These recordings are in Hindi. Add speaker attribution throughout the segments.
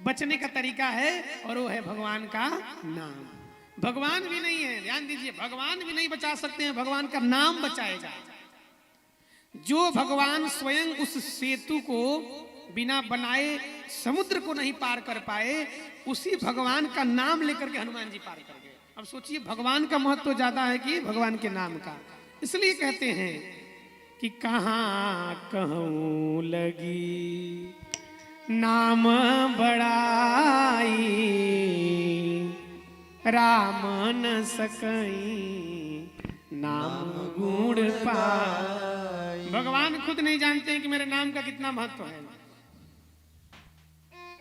Speaker 1: बचने का तरीका है और वो है भगवान का नाम। भगवान भी नहीं है, ध्यान दीजिए, भगवान भी नहीं बचा सकते हैं, भगवान का नाम बचाएगा। जो भगवान स्वयं उस सेतु को बिना बनाए समुद्र को नहीं पार कर पाए, उसी भगवान का नाम लेकर के हनुमान जी पार कर गए। अब सोचिए, भगवान का महत्व तो ज्यादा है कि भगवान के नाम का। इसलिए कहते हैं कि कहाँ कहूँ लगी नाम बड़ाई, राम न सकई नाम गुण पाई। भगवान खुद नहीं जानते हैं कि मेरे नाम का कितना महत्व है।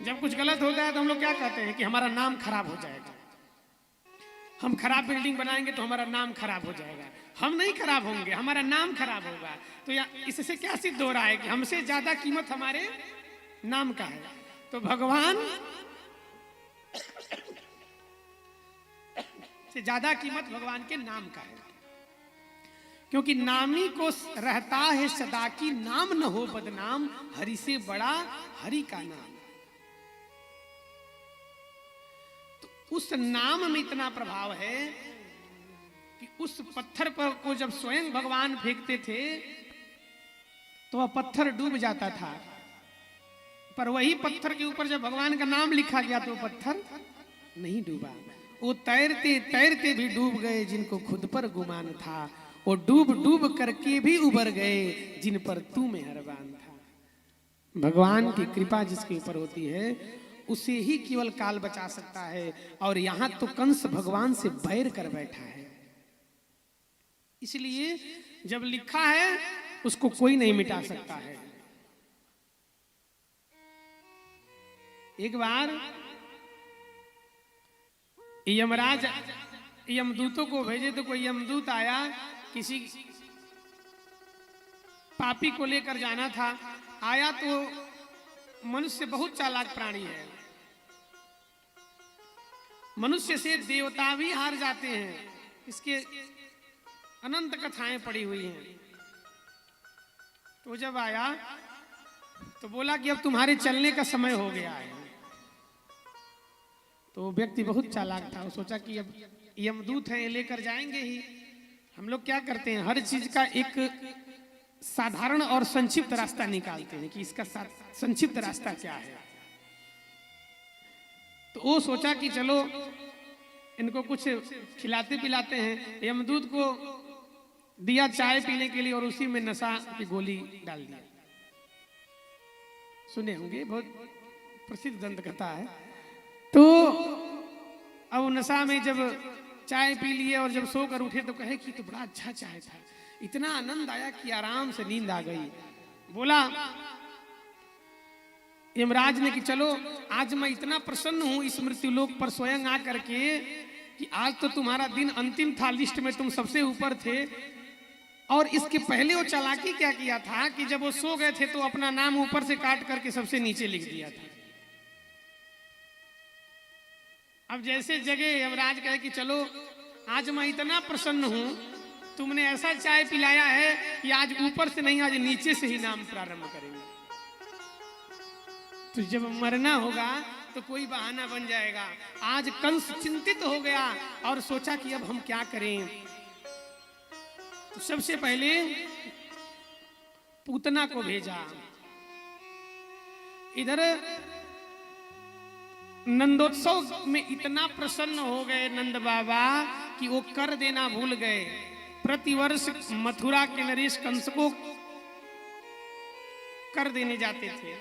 Speaker 1: जब कुछ गलत होता है तो हम लोग क्या कहते हैं कि हमारा नाम खराब हो जाएगा, हम खराब बिल्डिंग बनाएंगे तो हमारा नाम खराब हो जाएगा। हम नहीं खराब होंगे, हमारा नाम खराब होगा। तो इससे क्या सिद्ध हो रहा है कि हमसे ज्यादा कीमत हमारे नाम का है। तो भगवान से ज्यादा कीमत भगवान के नाम का है, क्योंकि नामी को रहता है सदा की नाम न हो बदनाम, हरि से बड़ा हरि का नाम। तो उस नाम में इतना प्रभाव है कि उस पत्थर पर को जब स्वयं भगवान फेंकते थे तो वह पत्थर डूब जाता था, पर वही पत्थर के ऊपर जब भगवान का नाम लिखा गया तो पत्थर नहीं डूबा। वो तैरते तैरते भी डूब गए जिनको खुद पर गुमान था, वो डूब डूब करके भी उबर गए जिन पर तू मेहरबान था। भगवान की कृपा जिसके ऊपर होती है उसे ही केवल काल बचा सकता है। और यहां तो कंस भगवान से बैर कर बैठा है, इसलिए जब लिखा है उसको कोई नहीं मिटा सकता है। एक बार यमराज यमदूतों को भेजे तो कोई यमदूत आया, किसी पापी को लेकर जाना था। आया तो मनुष्य बहुत चालाक प्राणी है, मनुष्य से देवता भी हार जाते हैं, इसके अनंत कथाएं पड़ी हुई हैं। तो जब आया तो बोला कि अब तुम्हारे चलने का समय हो गया है। तो व्यक्ति बहुत चालाक था, वो सोचा कि अब यमदूत हैं, ये लेकर जाएंगे ही। हम लोग क्या करते हैं, हर चीज का एक साधारण और संक्षिप्त रास्ता निकालते हैं कि इसका संक्षिप्त रास्ता क्या है। तो वो सोचा कि चलो इनको कुछ खिलाते पिलाते हैं। यमदूत को दिया चाय पीने के लिए और उसी में नशा की गोली डाल दिया। सुने होंगे, बहुत प्रसिद्ध दंत कथा है। तो अब नशा में जब चाय पी लिए और जब सोकर उठे तो कहे कि तो बड़ा अच्छा चाय था, इतना आनंद आया कि आराम से नींद आ गई। बोला यमराज ने कि चलो आज मैं इतना प्रसन्न हूं इस मृत्युलोक पर स्वयं आकर के कि आज तो तुम्हारा दिन अंतिम था, लिस्ट में तुम सबसे ऊपर थे। और इसके पहले वो चालाकी क्या किया था कि जब वो सो गए थे तो अपना नाम ऊपर से काट करके सबसे नीचे लिख दिया था। अब जैसे जगह यमराज कहे कि चलो आज मैं इतना प्रसन्न हूं, तुमने ऐसा चाय पिलाया है कि आज ऊपर से नहीं, आज नीचे से ही नाम प्रारंभ करेंगे। तो जब मरना होगा तो कोई बहाना बन जाएगा। आज कंस चिंतित हो गया और सोचा कि अब हम क्या करें। तो सबसे पहले पूतना को भेजा। इधर नंदोत्सव में इतना प्रसन्न हो गए नंद बाबा कि वो कर देना भूल गए। प्रतिवर्ष मथुरा के नरेश कंस को कर देने जाते थे,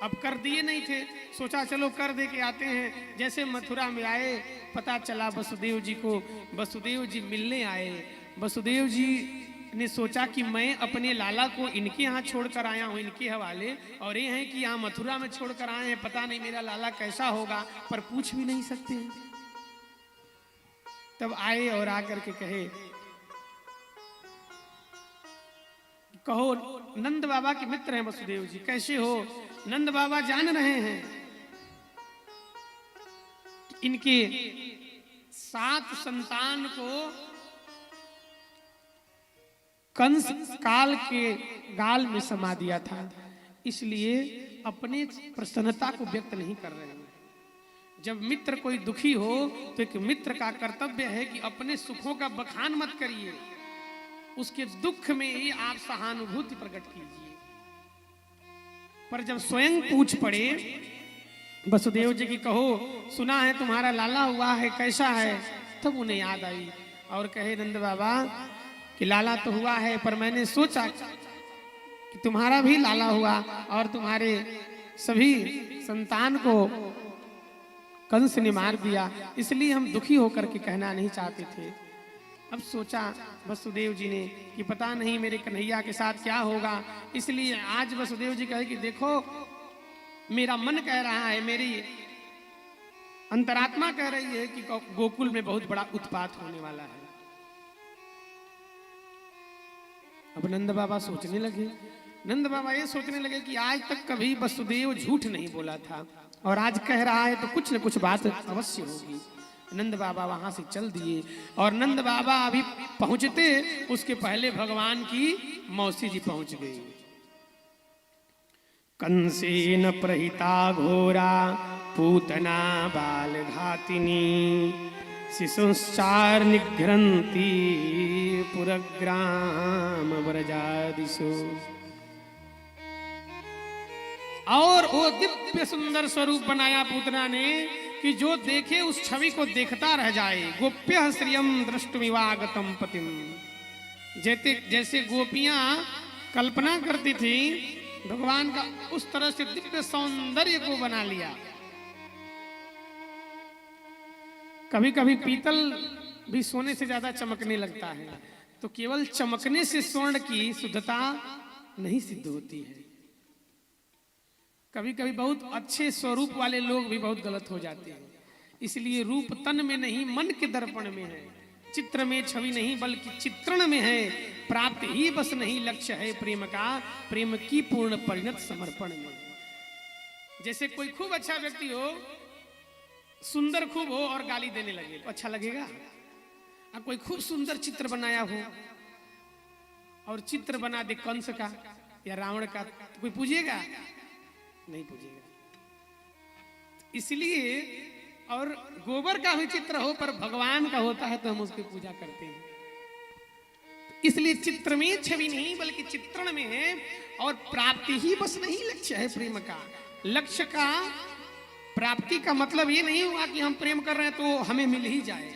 Speaker 1: अब कर दिए नहीं थे। सोचा चलो कर दे के आते हैं। जैसे मथुरा में आए पता चला वसुदेव जी को, वसुदेव जी मिलने आए। वसुदेव जी ने सोचा कि मैं अपने लाला को इनके यहाँ छोड़कर आया हूँ, इनके हवाले, और ये है कि यहाँ मथुरा में छोड़कर आए हैं, पता नहीं मेरा लाला कैसा होगा, पर पूछ भी नहीं सकते हैं। तब आए और आकर के कहे, कहो नंद बाबा के मित्र हैं वसुदेव जी, कैसे हो? नंद बाबा जान रहे हैं इनके 7 संतान को कंस काल के गाल में समा दिया था, इसलिए अपने प्रसन्नता को व्यक्त नहीं कर रहे हैं। जब मित्र कोई दुखी हो तो एक मित्र का कर्तव्य है कि अपने सुखों का बखान मत करिए, उसके दुख में ही आप सहानुभूति प्रकट कीजिए। पर जब स्वयं पूछ पड़े वसुदेव जी की, कहो सुना है तुम्हारा लाला हुआ है, कैसा है? तब उन्हें याद आई और कहे नंद बाबा कि लाला तो हुआ है, पर मैंने सोचा कि तुम्हारा भी लाला हुआ और तुम्हारे सभी संतान को कंस ने मार दिया, इसलिए हम दुखी होकर के कहना नहीं चाहते थे। अब सोचा वसुदेव जी ने कि पता नहीं मेरे कन्हैया के साथ क्या होगा, इसलिए आज वसुदेव जी कहे कि देखो मेरा मन कह रहा है, मेरी अंतरात्मा कह रही है कि गोकुल में बहुत बड़ा उत्पात होने वाला है। अब नंद बाबा सोचने लगे, नंद बाबा ये सोचने लगे कि आज तक कभी वसुदेव झूठ नहीं बोला था और आज कह रहा है तो कुछ न कुछ बात अवश्य होगी। नंद बाबा वहां से चल दिए और नंद बाबा अभी पहुंचते उसके पहले भगवान की मौसी जी पहुंच गई। कंसेन प्रहिता घोरा पूतना बाल घातिनी शिशुश्चार निघ्रंती पुरग्राम व्रजादिशो। और वो दिव्य सुंदर स्वरूप बनाया पूतना ने कि जो देखे उस छवि को देखता रह जाए। गोप्य श्रियम दृष्टुमिवागतम पतिम, जैसे गोपियां कल्पना करती थी भगवान का, उस तरह से दिव्य सौंदर्य को बना लिया। कभी कभी पीतल भी सोने से ज्यादा चमकने लगता है, तो केवल चमकने से स्वर्ण की शुद्धता नहीं सिद्ध होती है। कभी कभी बहुत अच्छे स्वरूप वाले लोग भी बहुत गलत हो जाते हैं। इसलिए रूप तन में नहीं मन के दर्पण में है, चित्र में छवि नहीं बल्कि चित्रण में है। प्राप्त ही बस नहीं लक्ष्य है प्रेम का, प्रेम की पूर्ण परिणत समर्पण में। जैसे कोई खूब अच्छा व्यक्ति हो, सुंदर खूब हो और गाली देने लगे तो अच्छा लगेगा? अब कोई खूब सुंदर चित्र बनाया हो और चित्र बना दे कंस का या रावण का, तो कोई पूछेगा? नहीं पूछेगा। इसलिए और गोबर का भी चित्र हो पर भगवान का होता है तो हम उसकी पूजा करते हैं। इसलिए चित्र में छवि नहीं बल्कि चित्रण में है। और प्राप्ति ही बस नहीं लक्ष्य है प्रेम का। लक्ष्य का प्राप्ति का मतलब ये नहीं हुआ कि हम प्रेम कर रहे हैं तो हमें मिल ही जाए।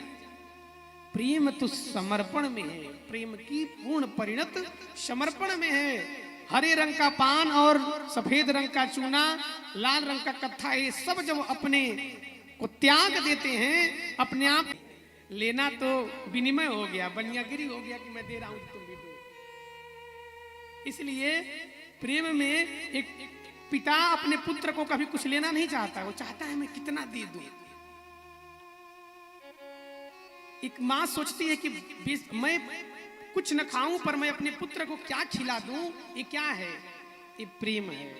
Speaker 1: प्रेम तो समर्पण में है, प्रेम की पूर्ण परिणत समर्पण में है। हरे रंग का पान और सफेद रंग का चूना, लाल रंग का कत्था, ये सब जब अपने को त्याग देते हैं, अपने आप लेना तो विनिमय हो गया, बनियागिरी हो गया कि मैं दे रहा हूं तुम भी दो। इसलिए प्रेम में एक पिता अपने पुत्र को कभी कुछ लेना नहीं चाहता, वो चाहता है मैं कितना दे दूं। एक मां सोचती है कि मैं कुछ न खाऊं पर मैं अपने पुत्र को क्या खिला दूं। ये क्या है? ये प्रेम है।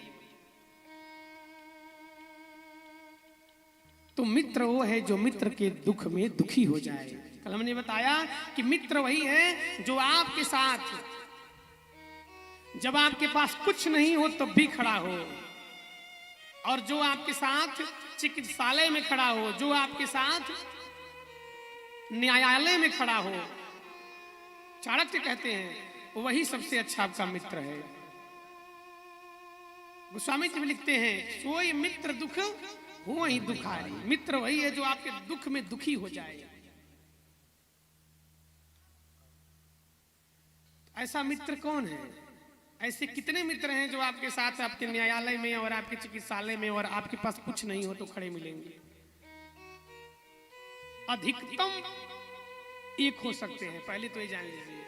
Speaker 1: तो मित्र वो है जो मित्र के दुख में दुखी हो जाए। कल हमने बताया कि मित्र वही है जो आपके साथ जब आपके पास कुछ नहीं हो तब भी खड़ा हो, और जो आपके साथ चिकित्सालय में खड़ा हो, जो आपके साथ न्यायालय में खड़ा हो। चाणक्य कहते हैं वही सबसे अच्छा आपका मित्र है। गोस्वामी जी लिखते हैं सोई मित्र दुख हो ही दुखारी। मित्र वही है जो आपके दुख में दुखी हो जाए। ऐसा मित्र कौन है? ऐसे कितने मित्र हैं जो आपके साथ आपके न्यायालय में और आपके चिकित्सालय में और आपके पास कुछ नहीं हो तो खड़े मिलेंगे? अधिकतम एक हो सकते हैं, पहले तो ये जान लीजिए,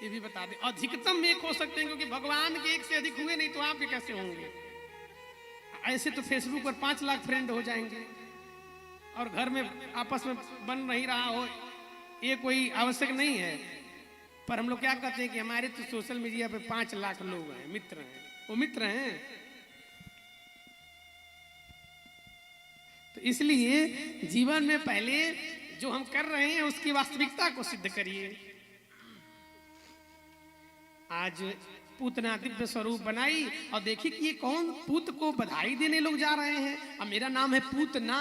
Speaker 1: ये भी बता दें। अधिकतम एक हो सकते हैं, क्योंकि भगवान के एक से अधिक हुए नहीं तो आपके कैसे होंगे? ऐसे तो फेसबुक पर 5 लाख फ्रेंड हो जाएंगे और घर में आपस में बन नहीं रहा हो, ये कोई आवश्यक नहीं है। पर हम लोग क्या कहते हैं कि हमारे तो सोशल मीडिया पे 5 लाख लोग हैं, मित्र हैं। वो मित्र हैं। तो इसलिए जीवन में पहले जो हम कर रहे हैं उसकी वास्तविकता को सिद्ध करिए। आज पूतना दिव्य स्वरूप बनाई और देखिए कि ये कौन पूत को बधाई देने लोग जा रहे हैं। अब मेरा नाम है पूतना,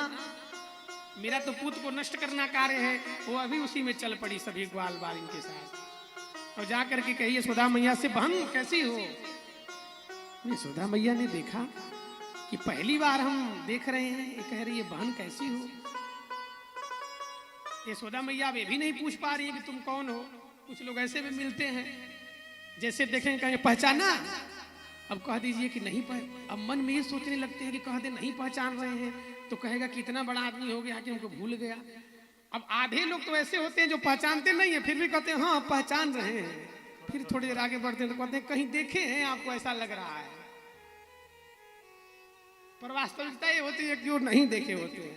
Speaker 1: मेरा तो पुत्र को नष्ट करना कार्य है। वो अभी उसी में चल पड़ी सभी ग्वाल बाल इनके साथ। और जाकर के कही यशोदा मैया से, बहन कैसी हो? यशोदा मैया ने देखा कि पहली बार हम देख रहे हैं, ये कह रही है बहन कैसी हो। यशोदा मैया वे भी नहीं पूछ पा रही है कि तुम कौन हो। कुछ लोग ऐसे भी मिलते हैं, जैसे देखें कहें पहचाना, अब कह दीजिए कि नहीं अब मन में ये सोचने लगते हैं कि कह दे नहीं पहचान रहे हैं तो कहेगा कि इतना बड़ा आदमी हो गया कि हमको भूल गया। अब आधे लोग तो ऐसे होते हैं जो पहचानते नहीं है, फिर भी कहते हैं हाँ पहचान रहे हैं। फिर थोड़ी देर आगे बढ़ते हैं तो कहते हैं कहीं देखे हैं आपको, ऐसा लग रहा है। पर वास्तविकता ये होती है कि वो नहीं देखे होते हैं,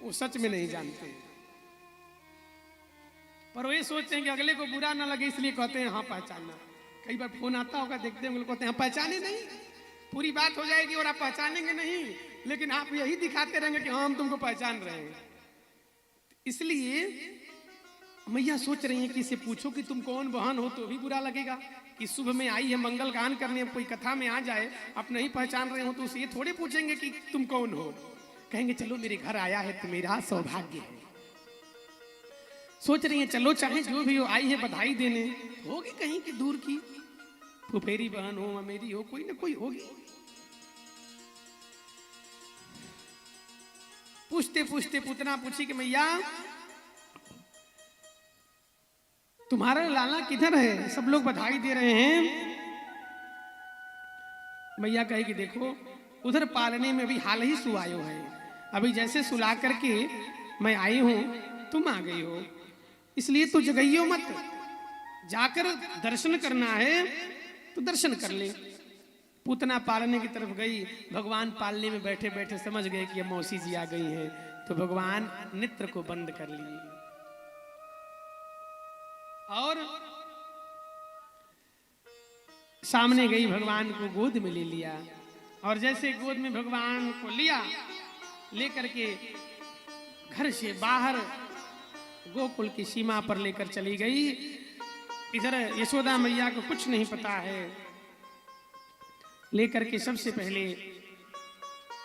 Speaker 1: वो सच में नहीं जानते। पर वो ये सोचते हैं कि अगले को बुरा ना लगे, इसलिए कहते हैं हाँ पहचानना। कई बार फोन आता होगा, देखते हैं कहते हैं पहचाने नहीं। पूरी बात हो जाएगी और आप पहचानेंगे नहीं, लेकिन आप यही दिखाते रहेंगे कि हाँ हम तुमको पहचान रहे हैं। इसलिए मैया सोच रही है कि इसे पूछो कि तुम कौन बहन हो, तो भी बुरा लगेगा कि शुभ में आई है मंगल गान करने, कोई कथा में आ जाए, आप नहीं पहचान रहे हो तो उसे ये थोड़े पूछेंगे कि तुम कौन हो। कहेंगे चलो मेरे घर आया है तो मेरा सौभाग्य है। सोच रही है चलो चाहे जो भी हो, आई है बधाई देने, होगी कहीं की दूर की फुफेरी बहन हो, मेरी हो, कोई ना कोई होगी। पूछते पूछते पुतना पूछी कि मैया तुम्हारा लाला किधर है? सब लोग बधाई दे रहे हैं। मैया कहे कि देखो उधर पालने में अभी हाल ही सुआयो है, अभी जैसे सुला करके मैं आई हूं तुम आ गई हो, इसलिए तो जगइयो मत, जाकर दर्शन करना है तो दर्शन कर ले। पूतना पालने की तरफ गई, भगवान पालने में बैठे बैठे समझ गए कि ये मौसी जी आ गई हैं, तो भगवान नेत्र को बंद कर लिए और सामने गई, भगवान को गोद में ले लिया। और जैसे गोद में भगवान को लिया, लेकर के घर से बाहर गोकुल की सीमा पर लेकर चली गई। इधर यशोदा मैया को कुछ नहीं पता है, लेकर के सबसे पहले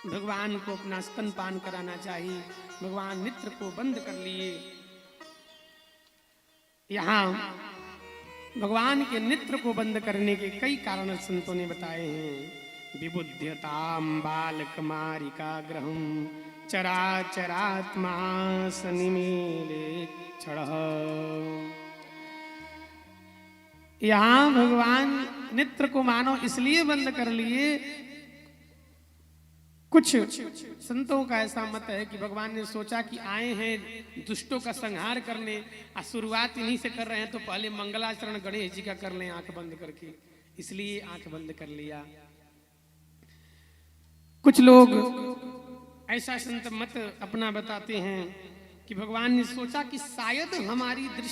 Speaker 1: भगवान को अपना स्तनपान कराना चाहिए। भगवान नेत्र को बंद कर लिए। यहाँ भगवान के नेत्र को बंद करने के कई कारण संतों ने बताए हैं। विबुध्यताम बालकमारिका ग्रहम चराचरात्मा सनिमेले क्षण। यहाँ भगवान नेत्र को मानो इसलिए बंद कर लिए, कुछ संतों का ऐसा मत है कि भगवान ने सोचा कि आए हैं दुष्टों का संहार करने, और शुरुआत इन्हीं से कर रहे हैं तो पहले मंगलाचरण गणेश जी का कर लें आंख बंद करके, इसलिए आंख बंद कर लिया। कुछ लोग ऐसा संत मत अपना बताते हैं कि भगवान ने सोचा कि शायद हमारी दृष्टि